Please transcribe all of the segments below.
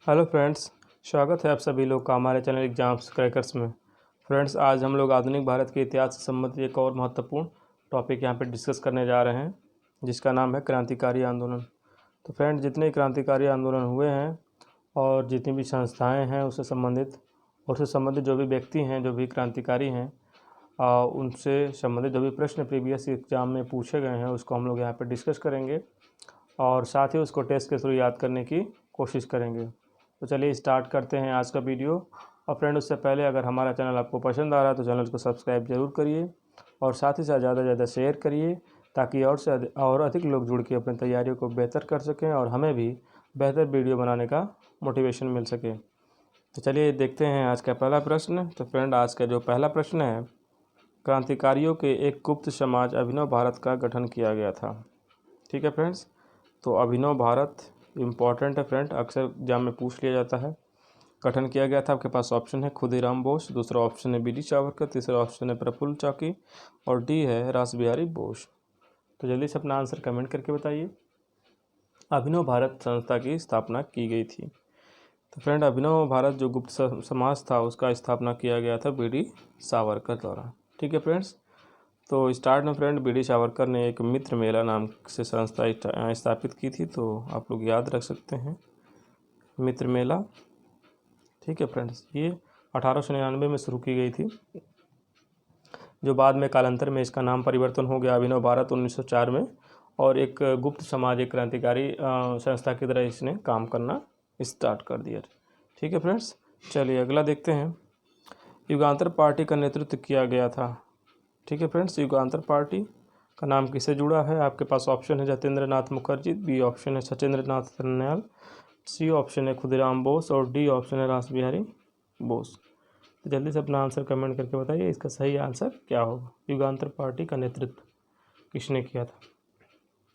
Hello friends, स्वागत है आप सभी लोग का हमारे चैनल एग्जाम्स क्रैकर्स में। फ्रेंड्स, आज हम लोग आधुनिक भारत के इतिहास से संबंधित एक और महत्वपूर्ण टॉपिक यहाँ पे डिस्कस करने जा रहे हैं, जिसका नाम है क्रांतिकारी आंदोलन। तो फ्रेंड्स, जितने क्रांतिकारी आंदोलन हुए हैं और जितनी भी संस्थाएँ हैं उससे संबंधित जो भी व्यक्ति हैं, जो भी क्रांतिकारी हैं, उनसे संबंधित जो भी प्रश्न प्रीवियस एग्जाम में पूछे गए हैं उसको हम लोग यहाँ पर डिस्कस करेंगे और साथ ही उसको टेस्ट के थ्रू याद करने की कोशिश करेंगे। तो चलिए स्टार्ट करते हैं आज का वीडियो। और फ्रेंड, उससे पहले अगर हमारा चैनल आपको पसंद आ रहा है तो चैनल को सब्सक्राइब जरूर करिए और साथ ही साथ ज़्यादा से ज़्यादा शेयर करिए, ताकि और अधिक लोग जुड़ के अपनी तैयारियों को बेहतर कर सकें और हमें भी बेहतर वीडियो बनाने का मोटिवेशन मिल सके। तो चलिए देखते हैं आज का पहला प्रश्न। तो फ्रेंड, आज का जो पहला प्रश्न है, क्रांतिकारियों के एक गुप्त समाज अभिनव भारत का गठन किया गया था। ठीक है फ्रेंड्स, तो अभिनव भारत इम्पॉर्टेंट है फ्रेंड, अक्सर एग्जाम में पूछ लिया जाता है। गठन किया गया था, आपके पास ऑप्शन है खुदीराम बोस, दूसरा ऑप्शन है बी डी सावरकर, तीसरा ऑप्शन है प्रफुल्ल चाकी और डी है रास बिहारी बोस। तो जल्दी से अपना आंसर कमेंट करके बताइए। अभिनव भारत संस्था की स्थापना की गई थी। तो फ्रेंड, अभिनव भारत जो गुप्त समाज था उसका स्थापना किया गया था बी डी सावरकर द्वारा। ठीक है फ्रेंड्स, तो स्टार्ट में फ्रेंड बी डी सावरकर ने एक मित्र मेला नाम से संस्था स्थापित की थी, तो आप लोग याद रख सकते हैं मित्र मेला। ठीक है फ्रेंड्स, ये 1899 में शुरू की गई थी, जो बाद में कालांतर में इसका नाम परिवर्तन हो गया अभिनव भारत 1904 में, और एक गुप्त समाज, एक क्रांतिकारी संस्था की तरह इसने काम करना स्टार्ट कर दिया। ठीक है फ्रेंड्स, चलिए अगला देखते हैं। युगांतर पार्टी का नेतृत्व किया गया था। ठीक है फ्रेंड्स, युगांतर पार्टी का नाम किससे जुड़ा है? आपके पास ऑप्शन है जतेंद्र नाथ मुखर्जी, बी ऑप्शन है सत्येंद्र नाथ सन्याल, सी ऑप्शन है खुदीराम बोस और डी ऑप्शन है रास बिहारी बोस। तो जल्दी से अपना आंसर कमेंट करके बताइए, इसका सही आंसर क्या होगा। युगांतर पार्टी का नेतृत्व किसने किया था?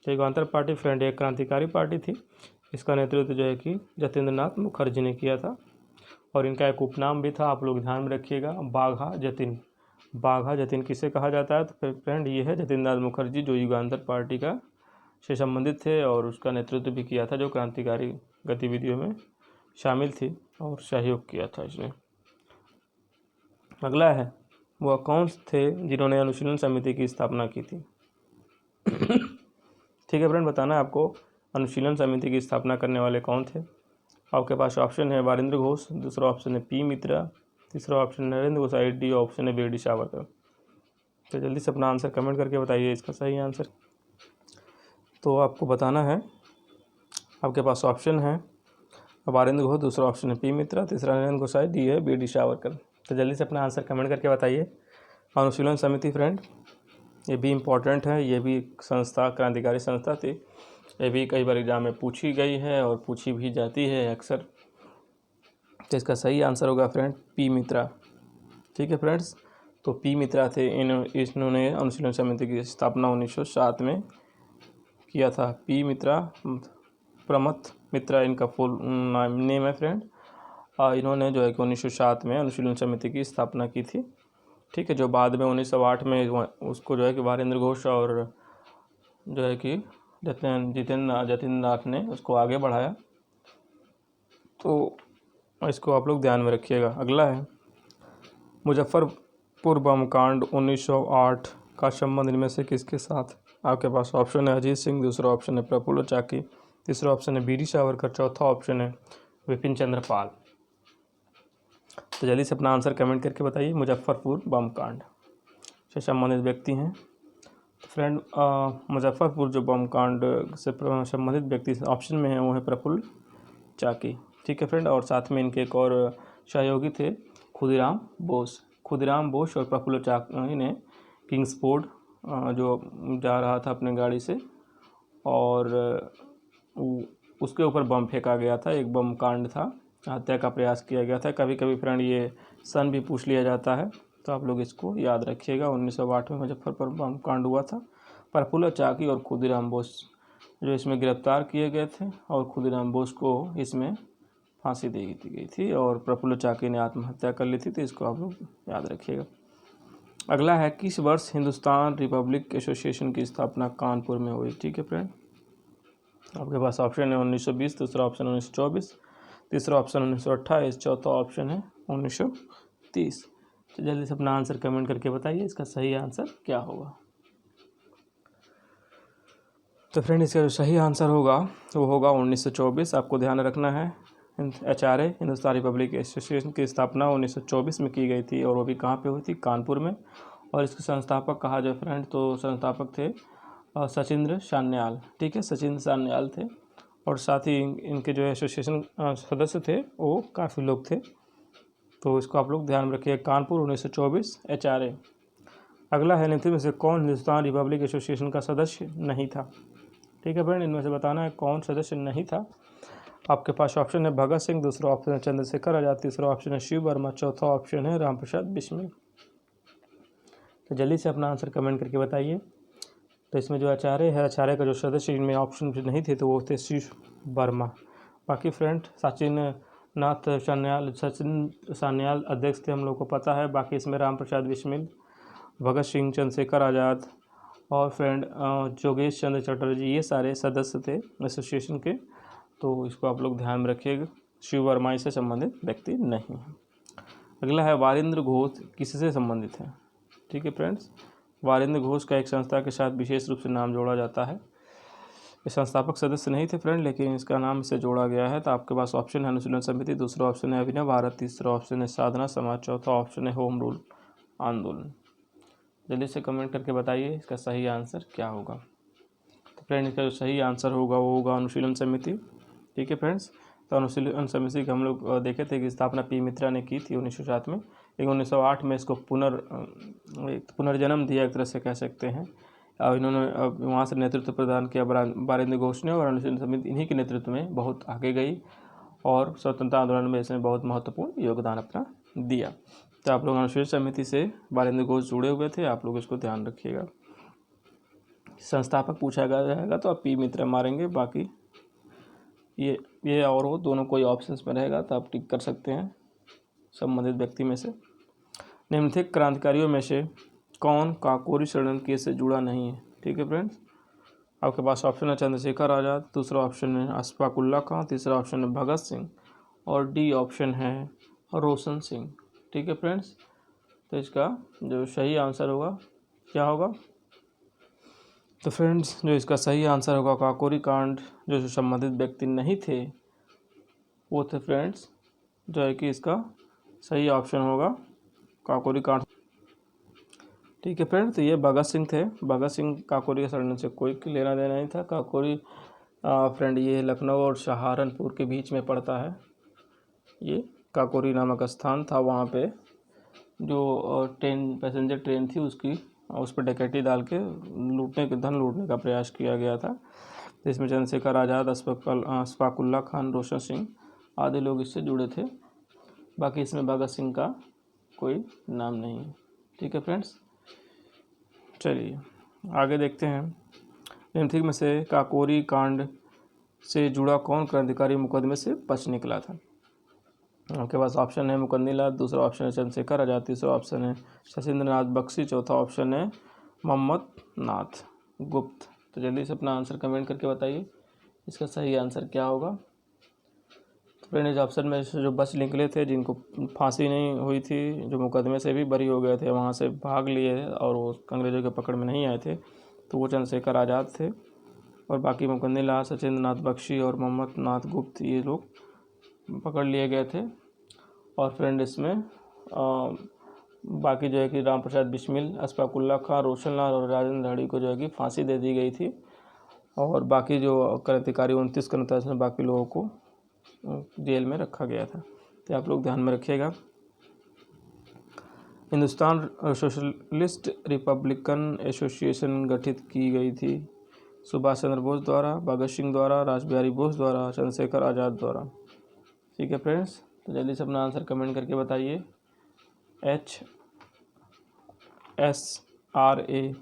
तो युगांतर पार्टी फ्रेंड एक क्रांतिकारी पार्टी थी। इसका नेतृत्व जो है कि जतेंद्र नाथ मुखर्जी ने किया था, और इनका एक उपनाम भी था, आप लोग ध्यान में रखिएगा, बाघा जतिन। बाघा जतिन किसे कहा जाता है? तो फ्रेंड ये है जतिन नाथ मुखर्जी, जो युगांतर पार्टी का से संबंधित थे और उसका नेतृत्व भी किया था, जो क्रांतिकारी गतिविधियों में शामिल थी और सहयोग किया था इसने। अगला है, वह कौन थे जिन्होंने अनुशीलन समिति की स्थापना की थी? ठीक है फ्रेंड, बताना है आपको अनुशीलन समिति की स्थापना करने वाले कौन थे। आपके पास ऑप्शन है वारिंद्र घोष, दूसरा ऑप्शन है पी मित्रा, तीसरा ऑप्शन नरेंद्र गोसाई, डी ऑप्शन है बी डी सावरकर। तो जल्दी से अपना आंसर कमेंट करके बताइए इसका सही आंसर। तो आपको बताना है, आपके पास ऑप्शन है वारिंद्र घोष, दूसरा ऑप्शन है पी मित्रा, तीसरा नरेंद्र गोसाई, डी है बी डी सावरकर। तो जल्दी से अपना आंसर कमेंट करके बताइए। अनुशीलन समिति फ्रेंड ये भी इम्पोर्टेंट है, ये भी संस्था क्रांतिकारी संस्था थी, ये भी कई बार एग्जाम में पूछी गई है और पूछी भी जाती है अक्सर। तो इसका सही आंसर होगा फ्रेंड पी मित्रा। ठीक है फ्रेंड्स, तो पी मित्रा थे, इन्होंने अनुशीलन समिति की स्थापना 1907 में किया था। पी मित्रा, प्रमथ मित्रा इनका फुल नेम है फ्रेंड। इन्होंने जो है कि 1907 में अनुशीलन समिति की स्थापना की थी। ठीक है, जो बाद में 1908 में उसको जो है कि वारिंद्र घोष और जो है कि जतेंद्र नाथ ने उसको आगे बढ़ाया। तो इसको आप लोग ध्यान में रखिएगा। अगला है, मुजफ्फरपुर बम कांड 1908 का संबंध इनमें से किसके साथ? आपके पास ऑप्शन है अजीत सिंह, दूसरा ऑप्शन है प्रफुल्ल चाकी, तीसरा ऑप्शन है बी डी सावरकर, चौथा ऑप्शन है विपिन चंद्र पाल। तो जल्दी से अपना आंसर कमेंट करके बताइए। मुजफ्फरपुर बम कांड से संबंधित व्यक्ति हैं। तो फ्रेंड, मुजफ्फरपुर जो बम कांड से संबंधित व्यक्ति ऑप्शन में है वो है प्रफुल्ल चाकी। ठीक है फ्रेंड, और साथ में इनके एक और सहयोगी थे खुदीराम बोस। खुदीराम बोस और प्रफुल्ल चाकी ने किंग्सफोर्ड जो जा रहा था अपने गाड़ी से, और उसके ऊपर बम फेंका गया था, एक बम कांड था, हत्या का प्रयास किया गया था। कभी कभी फ्रेंड ये सन भी पूछ लिया जाता है, तो आप लोग इसको याद रखिएगा। 1908 में मुजफ्फरपुर बम कांड हुआ था। प्रफुल्ल चाकी और खुदीराम बोस जो इसमें गिरफ्तार किए गए थे, और खुदीराम बोस को इसमें फांसी दी गई थी और प्रफुल्ल चाकी ने आत्महत्या कर ली थी। तो इसको आप लोग याद रखिएगा। अगला है, किस वर्ष हिंदुस्तान रिपब्लिक एसोसिएशन की स्थापना कानपुर में हुई? ठीक है फ्रेंड, आपके पास ऑप्शन है 1920, दूसरा ऑप्शन 1924, तीसरा ऑप्शन 1928, चौथा ऑप्शन है 1930। तो जल्दी से अपना आंसर कमेंट करके बताइए इसका सही आंसर क्या होगा। तो फ्रेंड इसका जो सही आंसर होगा वो होगा 1924। आपको ध्यान रखना है HRA हिंदुस्तान रिपब्लिक एसोसिएशन की स्थापना 1924 में की गई थी और वो भी कहाँ पे हुई थी, कानपुर में। और इसके संस्थापक कहा जाए फ्रेंड तो संस्थापक थे सचिंद्र सान्याल। ठीक है, सचिंद्र सान्याल थे। और साथ ही इनके जो एसोसिएशन सदस्य थे वो काफ़ी लोग थे। तो इसको आप लोग ध्यान रखिए, कानपुर 1924 HRA। अगला है निम्न में से कौन हिंदुस्तान रिपब्लिक एसोसिएशन का सदस्य नहीं था। ठीक है फ्रेंड, इनमें से बताना है कौन सदस्य नहीं था। आपके पास ऑप्शन है भगत सिंह, दूसरा ऑप्शन है चंद्रशेखर आज़ाद, तीसरा ऑप्शन है शिव वर्मा, चौथा ऑप्शन है राम प्रसाद बिस्मिल। तो जल्दी से अपना आंसर कमेंट करके बताइए। तो इसमें जो आचार्य है, आचार्य का जो सदस्य इनमें ऑप्शन नहीं थे तो वो थे शिव वर्मा। बाकी फ्रेंड सचिन सान्याल अध्यक्ष थे, हम लोग को पता है। बाकी इसमें राम प्रसाद बिस्मिल, भगत सिंह, चंद्रशेखर आज़ाद और फ्रेंड जोगेश चंद्र चटर्जी, ये सारे सदस्य थे एसोसिएशन के। तो इसको आप लोग ध्यान में रखिएगा, शिव वर्मा से संबंधित व्यक्ति नहीं है। अगला है वारिंद्र घोष किससे संबंधित है। ठीक है फ्रेंड्स, वारिंद्र घोष का एक संस्था के साथ विशेष रूप से नाम जोड़ा जाता है। ये संस्थापक सदस्य नहीं थे फ्रेंड, लेकिन इसका नाम इससे जोड़ा गया है। तो आपके पास ऑप्शन है अनुशीलन समिति, दूसरा ऑप्शन है अभिनव भारत, तीसरा ऑप्शन है साधना समाज, चौथा ऑप्शन है होम रूल आंदोलन। जल्दी से कमेंट करके बताइए इसका सही आंसर क्या होगा। तो फ्रेंड इसका जो सही आंसर होगा वो होगा अनुशीलन समिति। ठीक है फ्रेंड्स, तो अनुशीलन समिति का हम लोग देखे थे कि स्थापना पी मित्रा ने की थी 1907 में, लेकिन 1908 में इसको पुनर्जन्म दिया, एक तरह से कह सकते हैं। अब इन्होंने वहाँ से नेतृत्व प्रदान किया वारिंद्र घोष ने, और अनुशीलन समिति इन्हीं के नेतृत्व में बहुत आगे गई और स्वतंत्रता आंदोलन में इसने बहुत महत्वपूर्ण योगदान अपना दिया। तो आप लोग अनुशीलन समिति से वारिंद्र घोष जुड़े हुए थे, आप लोग इसको ध्यान रखिएगा। संस्थापक पूछा जाएगा तो आप पी मित्रा मारेंगे, बाकी ये और वो दोनों कोई ऑप्शंस में रहेगा तो आप टिक कर सकते हैं संबंधित व्यक्ति में से। निम्नलिखित क्रांतिकारियों में से कौन काकोरी षड्यंत्र केस से जुड़ा नहीं है। ठीक है फ्रेंड्स, आपके पास ऑप्शन है चंद्रशेखर आज़ाद, दूसरा ऑप्शन है अशफाक उल्ला खां, तीसरा ऑप्शन है भगत सिंह और डी ऑप्शन है रोशन सिंह। ठीक है फ्रेंड्स, तो इसका जो सही आंसर होगा क्या होगा। तो फ्रेंड्स जो इसका सही आंसर होगा काकोरी कांड जो संबंधित व्यक्ति नहीं थे वो थे फ्रेंड्स, जो है कि इसका सही ऑप्शन होगा काकोरी कांड। ठीक है फ्रेंड्स, तो ये भगत सिंह थे। भगत सिंह काकोरी के षड्यंत्र से कोई लेना देना नहीं था। काकोरी फ्रेंड ये लखनऊ और सहारनपुर के बीच में पड़ता है। ये काकोरी नामक स्थान था, वहाँ पे जो पैसेंजर ट्रेन थी उस पर डकैती डाल के धन लूटने का प्रयास किया गया था। इसमें चंद्रशेखर आज़ाद, अशफाक उल्ला खान, रोशन सिंह आदि लोग इससे जुड़े थे। बाकी इसमें भगत सिंह का कोई नाम नहीं है। ठीक है फ्रेंड्स, चलिए आगे देखते हैं। निम्नलिखित में से काकोरी कांड से जुड़ा कौन क्रांतिकारी मुकदमे से बच निकला था। आपके पास ऑप्शन है मुकुंद लाल, दूसरा ऑप्शन है चंद्रशेखर आज़ाद, तीसरा ऑप्शन है शशीन्द्र नाथ बख्शी, चौथा ऑप्शन है मोहम्मद नाथ गुप्त। तो जल्दी से अपना आंसर कमेंट करके बताइए इसका सही आंसर क्या होगा। तो फ्रेंड इस ऑप्शन में जो बच निकले थे, जिनको फांसी नहीं हुई थी, जो मुकदमे से भी बरी हो गए थे, वहाँ से भाग लिए और वो अंग्रेजों के पकड़ में नहीं आए थे, तो वो चंद्रशेखर आज़ाद थे। और बाकी मुकुंद लाल, शशीन्द्र नाथ बख्शी और मोहम्मद नाथ गुप्त ये लोग पकड़ लिए गए थे। और फ्रेंड इसमें बाकी जो है कि राम प्रसाद बिस्मिल, अशफाक उल्ला खां, रोशन लाल और राजेंद्र धड़ी को जो है कि फांसी दे दी गई थी। और बाकी जो क्रांतिकारी 29 क्रांतिकारी में बाकी लोगों को जेल में रखा गया था। तो आप लोग ध्यान में रखिएगा। हिंदुस्तान सोशलिस्ट रिपब्लिकन एसोसिएशन गठित की गई थी सुभाष चंद्र बोस द्वारा, भगत सिंह द्वारा, रासबिहारी बोस द्वारा, चंद्रशेखर आज़ाद द्वारा। ठीक है फ्रेंड्स, तो जल्दी से अपना आंसर कमेंट करके बताइए। HSRA।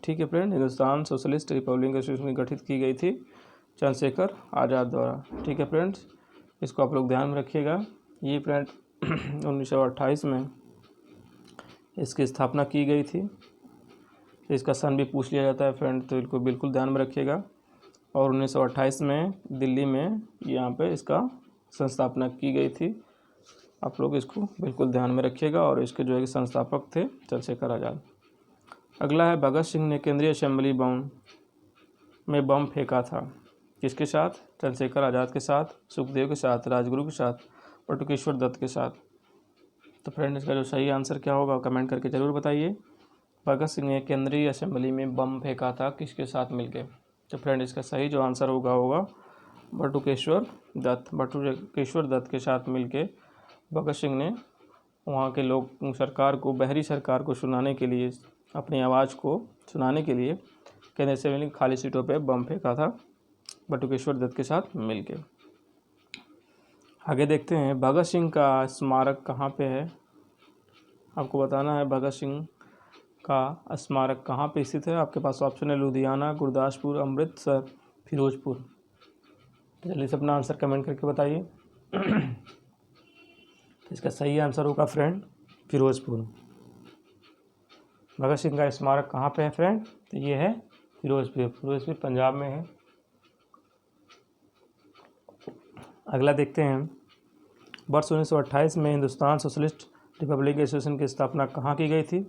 ठीक है friend, Hindustan socialist Republic association गठित की गई थी चंद्रशेखर आज़ाद द्वारा। ठीक है फ्रेंड्स, इसको आप लोग ध्यान में रखिएगा। ये फ्रेंड 1928 में इसकी स्थापना की गई थी। इसका सन भी पूछ लिया जाता है फ्रेंड, तो इसको बिल्कुल ध्यान में रखिएगा। और 1928 में दिल्ली में यहाँ पे इसका संस्थापना की गई थी। आप लोग इसको बिल्कुल ध्यान में रखिएगा। और इसके जो है कि संस्थापक थे चंद्रशेखर आज़ाद। अगला है भगत सिंह ने केंद्रीय असेंबली में बम फेंका था। किसके साथ? चंद्रशेखर आज़ाद के साथ, सुखदेव के साथ, राजगुरु के साथ, बटुकेश्वर दत्त के साथ। तो फ्रेंड इसका जो सही आंसर क्या होगा कमेंट करके ज़रूर बताइए। भगत सिंह ने केंद्रीय असेंबली में बम फेंका था किसके साथ मिलके? तो फ्रेंड इसका सही जो आंसर होगा बटुकेश्वर दत्त के साथ मिलके भगत सिंह ने वहाँ के लोग बहरी सरकार को सुनाने के लिए, अपनी आवाज़ को सुनाने के लिए केंद्रीय असेंबली खाली सीटों पे बम फेंका था बटुकेश्वर दत्त के साथ मिलके। आगे देखते हैं भगत सिंह का स्मारक कहाँ पे है। आपको बताना है भगत सिंह का स्मारक कहाँ पे स्थित है। आपके पास ऑप्शन है लुधियाना, गुरदासपुर, अमृतसर, फिरोजपुर। तो जल्दी से अपना आंसर कमेंट करके बताइए। तो इसका सही आंसर होगा फ्रेंड फिरोजपुर। भगत सिंह का स्मारक कहाँ पे है फ्रेंड? तो ये है फिरोजपुर पंजाब में है। अगला देखते हैं वर्ष 1928 में हिंदुस्तान सोशलिस्ट रिपब्लिक एसोसिएशन की स्थापना कहाँ की गई थी?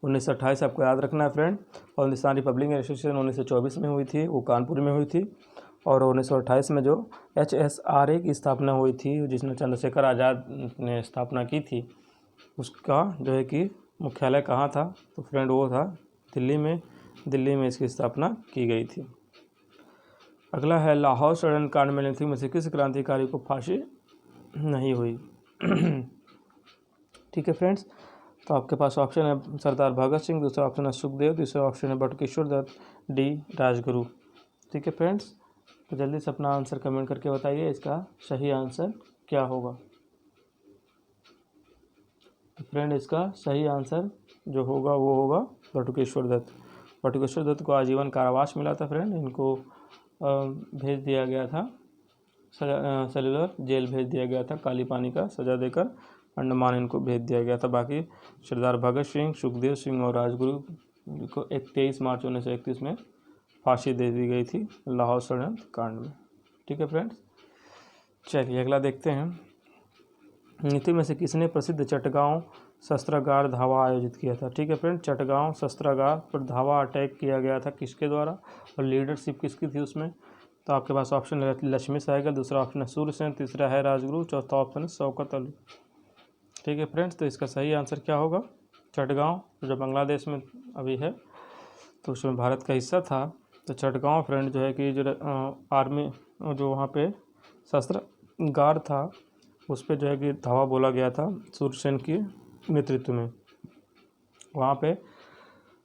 1928 आपको याद रखना है फ्रेंड। और हिंदुस्तान रिपब्लिक एसोसिएशन 1924 में हुई थी, वो कानपुर में हुई थी। और 1928 में जो HSRA की स्थापना हुई थी, जिसने चंद्रशेखर आज़ाद ने स्थापना की थी, उसका जो है कि मुख्यालय कहाँ था? तो फ्रेंड वो था दिल्ली में इसकी स्थापना की गई थी। अगला है लाहौर षड्यंत्र कांड में निम्नलिखित में से किस क्रांतिकारी को फांसी नहीं हुई? ठीक है फ्रेंड्स। तो आपके पास ऑप्शन है सरदार भगत सिंह, दूसरा ऑप्शन है सुखदेव, तीसरा ऑप्शन है बटुकेश्वर दत्त, डी राजगुरु। ठीक है फ्रेंड्स। तो जल्दी से अपना आंसर कमेंट करके बताइए इसका सही आंसर क्या होगा। तो फ्रेंड इसका सही आंसर जो होगा वो होगा बटुकेश्वर दत्त। बटुकेश्वर दत्त को आजीवन कारावास मिला था फ्रेंड। इनको भेज दिया गया था, सेलुलर जेल भेज दिया गया था, काली पानी का सज़ा देकर अंडमान इनको भेज दिया गया था। बाकी सरदार भगत सिंह, सुखदेव सिंह और राजगुरु को 23 मार्च 1931 में फांसी दे दी गई थी लाहौर षड्यंत्र कांड में। ठीक है फ्रेंड्स। चलिए अगला देखते हैं नीति में से किसने प्रसिद्ध चटगांव शस्त्रागार धावा आयोजित किया था? ठीक है फ्रेंड। चटगांव शस्त्रागार पर धावा अटैक किया गया था किसके द्वारा और लीडरशिप किसकी थी उसमें? तो आपके पास ऑप्शन है लक्ष्मी सहगल, दूसरा ऑप्शन है सूर्यसेन, तीसरा है राजगुरु, चौथा ऑप्शन है शौकत अली। ठीक है फ्रेंड्स। तो इसका सही आंसर क्या होगा? चटगांव जो बांग्लादेश में अभी है, तो उसमें भारत का हिस्सा था। तो चटगांव फ्रेंड जो है कि जो आर्मी जो वहाँ पे शस्त्रागार था उस पर जो है कि धावा बोला गया था सूर्यसेन के नेतृत्व में। वहाँ पे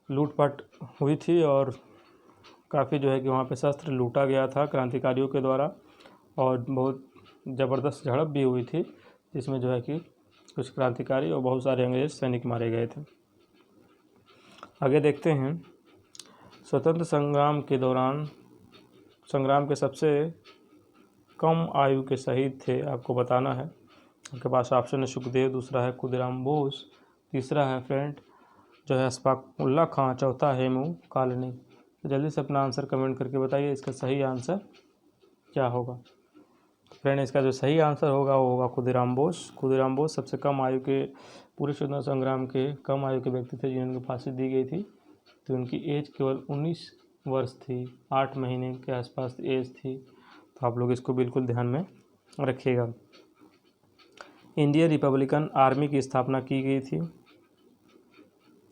लूटपाट हुई थी और काफ़ी जो है कि वहाँ पे शस्त्र लूटा गया था क्रांतिकारियों के द्वारा और बहुत ज़बरदस्त झड़प भी हुई थी, जिसमें जो है कि कुछ क्रांतिकारी और बहुत सारे अंग्रेज सैनिक मारे गए थे। आगे देखते हैं स्वतंत्र संग्राम के दौरान संग्राम के सबसे कम आयु के शहीद थे, आपको बताना है। आपके पास ऑप्शन है सुखदेव, दूसरा है खुदीराम बोस, तीसरा है फ्रेंड जो है अशफाक उल्ला खां, चौथा है हेमू कालनी। तो जल्दी से अपना आंसर कमेंट करके बताइए इसका सही आंसर क्या होगा। फ्रेंड इसका जो सही आंसर होगा वो होगा खुदीराम बोस। खुदीराम बोस सबसे कम आयु के पूरे स्वतंत्रता संग्राम के कम आयु के व्यक्ति थे जिनको फांसी दी गई थी। तो उनकी एज केवल 19 वर्ष थी, 8 महीने के आसपास एज थी। तो आप लोग इसको बिल्कुल ध्यान में रखिएगा। इंडियन रिपब्लिकन आर्मी की स्थापना की गई थी।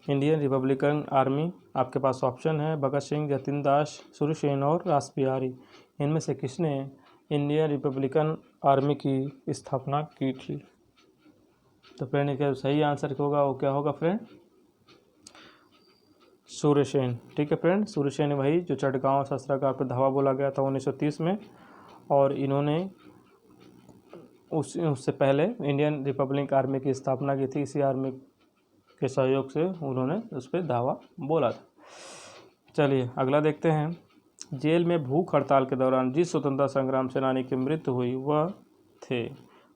इंडियन रिपब्लिकन आर्मी आपके पास ऑप्शन है भगत सिंह, जतिन दास, सूर्यसेन और रासबिहारी। इनमें से किसने इंडियन रिपब्लिकन आर्मी की स्थापना की थी? तो फ्रेंड इसका सही आंसर होगा वो क्या होगा फ्रेंड? सूर्यसेन। ठीक है फ्रेंड। सूर्यसेन वही जो चटगांव शस्त्रागार पर धावा बोला गया था 1930 में, और इन्होंने उससे पहले इंडियन रिपब्लिक आर्मी की स्थापना की थी। इसी आर्मी के सहयोग से उन्होंने उस पर धावा बोला था। चलिए अगला देखते हैं जेल में भूख हड़ताल के दौरान जिस स्वतंत्रता संग्राम सेनानी की मृत्यु हुई वह थे।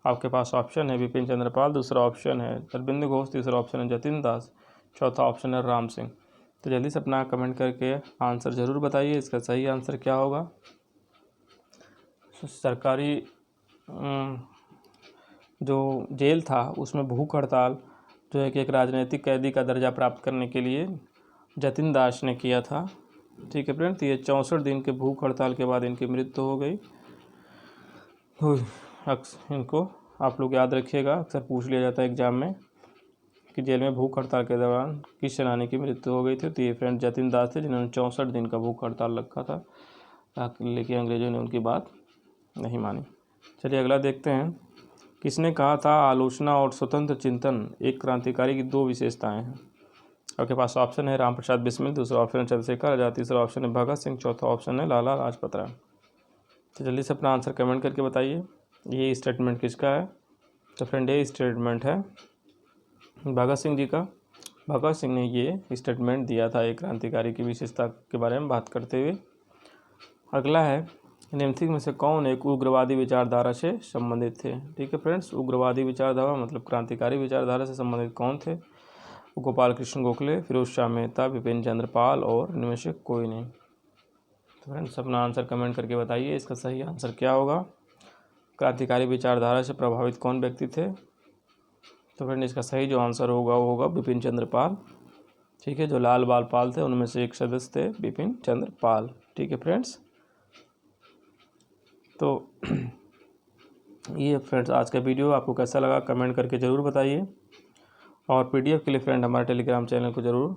आपके पास ऑप्शन है बिपिन चंद्र पाल, दूसरा ऑप्शन है अरविंद घोष, तीसरा ऑप्शन है जतिन दास, चौथा ऑप्शन है राम सिंह। तो जल्दी से अपना कमेंट करके आंसर ज़रूर बताइए इसका सही आंसर क्या होगा। सरकारी जो जेल था उसमें भूख हड़ताल जो है कि एक राजनीतिक कैदी का दर्जा प्राप्त करने के लिए जतिन दास ने किया था। ठीक है फ्रेंड्स, ये 64 दिन के भूख हड़ताल के बाद इनकी मृत्यु हो गई। तो इनको आप लोग याद रखिएगा, अक्सर पूछ लिया जाता है एग्जाम में कि जेल में भूख हड़ताल के दौरान किस सेनानी की मृत्यु हो गई थी। तो ये फ्रेंड जतिन दास थे जिन्होंने 64 दिन का भूख हड़ताल रखा था, लेकिन अंग्रेजों ने उनकी बात नहीं मानी। चलिए अगला देखते हैं। किसने कहा था आलोचना और स्वतंत्र चिंतन एक क्रांतिकारी की दो विशेषताएं हैं। आपके पास ऑप्शन है राम प्रसाद बिस्मिल, दूसरा ऑप्शन है चंद्रशेखर आजाद, तीसरा ऑप्शन है भगत सिंह, चौथा ऑप्शन है लाला लाजपत राय। तो जल्दी से अपना आंसर कमेंट करके बताइए ये स्टेटमेंट किसका है। तो फ्रेंड ये स्टेटमेंट है भगत सिंह जी का। भगत सिंह ने ये स्टेटमेंट दिया था एक क्रांतिकारी की विशेषता के बारे में बात करते हुए। अगला है निम्नलिखित में से कौन एक उग्रवादी विचारधारा से संबंधित थे। ठीक है फ्रेंड्स, उग्रवादी विचारधारा मतलब क्रांतिकारी विचारधारा से संबंधित कौन थे। गोपाल कृष्ण गोखले, फिरोज शाह मेहता, बिपिन चंद्र पाल और इनमें से कोई नहीं। तो फ्रेंड्स अपना आंसर कमेंट करके बताइए इसका सही आंसर क्या होगा। क्रांतिकारी विचारधारा से प्रभावित कौन व्यक्ति थे। तो फ्रेंड इसका सही जो आंसर होगा वो होगा बिपिन चंद्र पाल। ठीक है, जो लाल बाल पाल थे उनमें से एक सदस्य थे बिपिन चंद्र पाल। ठीक है फ्रेंड्स, तो ये फ्रेंड्स आज का वीडियो आपको कैसा लगा कमेंट करके ज़रूर बताइए। और पीडीएफ के लिए फ्रेंड हमारे टेलीग्राम चैनल को ज़रूर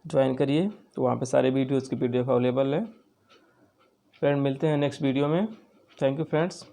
ज्वाइन करिए, तो वहाँ पे सारे वीडियोज़ की पीडीएफ अवेलेबल है। फ्रेंड मिलते हैं नेक्स्ट वीडियो में। Thank you friends.